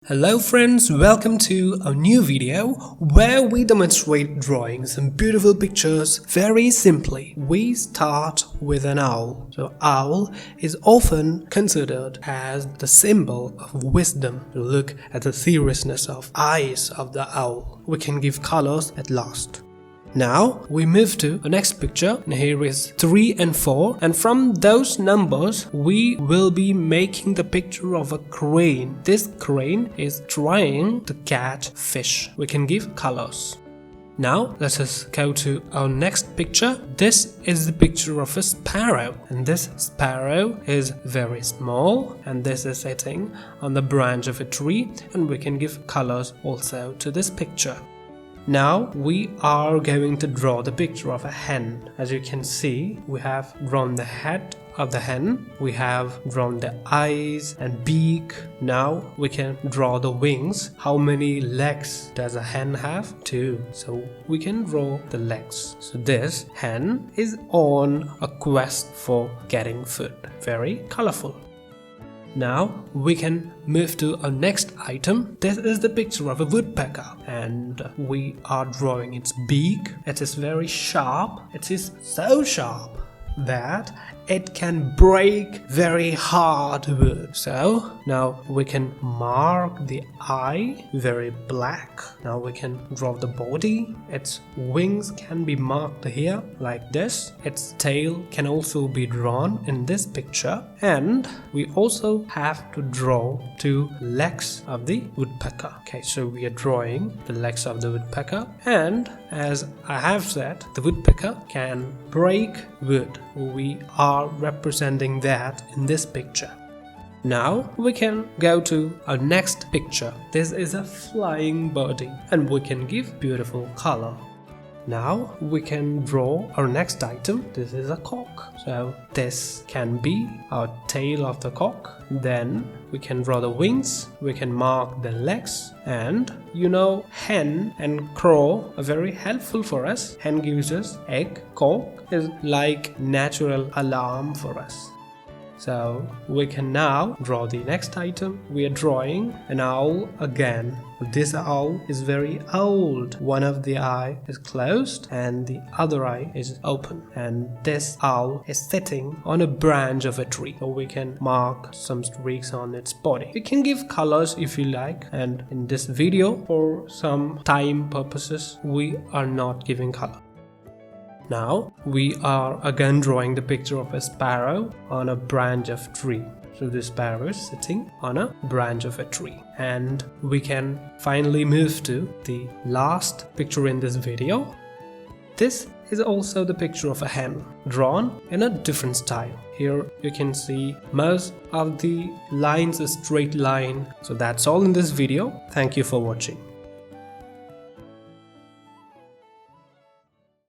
Hello friends, welcome to a new video where we demonstrate drawing some beautiful pictures very simply. We start with an owl. So owl is often considered as the symbol of wisdom. Look at the seriousness of eyes of the owl. We can give colors at last. Now we move to the next picture, and here is 3 and 4, and from those numbers we will be making the picture of a crane. This crane is trying to catch fish. We can give colors. Now let us go to our next picture. This is the picture of a sparrow, and this sparrow is very small, and this is sitting on the branch of a tree, and we can give colors also to this picture. Now we are going to draw the picture of a hen. As you can see, we have drawn the head of the hen, we have drawn the eyes and beak. Now we can draw the wings. How many legs does a hen have? 2. So we can draw the legs. So this hen is on a quest for getting food. Very colorful. Now we can move to our next item. This is the picture of a woodpecker, and we are drawing its beak. It is very sharp. It is so sharp that it can break very hard wood. So now we can mark the eye very black. Now we can draw the body. Its wings can be marked here like this. Its tail can also be drawn in this picture, and we also have to draw 2 legs of the woodpecker. Okay, so we are drawing the legs of the woodpecker, and as I have said, the woodpecker can break wood. We are representing that in this picture. Now we can go to our next picture. This is a flying birdie, and we can give beautiful color. Now we can draw our next item. This is a cock. So this can be our tail of the cock. Then we can draw the wings, we can mark the legs, and hen and crow are very helpful for us. Hen gives us egg, cock is like natural alarm for us. So we can now draw the next item. We are drawing an owl again. This owl is very old. One of the eye is closed and the other eye is open. And this owl is sitting on a branch of a tree. So we can mark some streaks on its body. You can give colors if you like. And in this video, for some time purposes, we are not giving color. Now we are again drawing the picture of a sparrow on a branch of tree. So the sparrow is sitting on a branch of a tree. And we can finally move to the last picture in this video. This is also the picture of a hen, drawn in a different style. Here you can see most of the lines a straight line. So that's all in this video. Thank you for watching.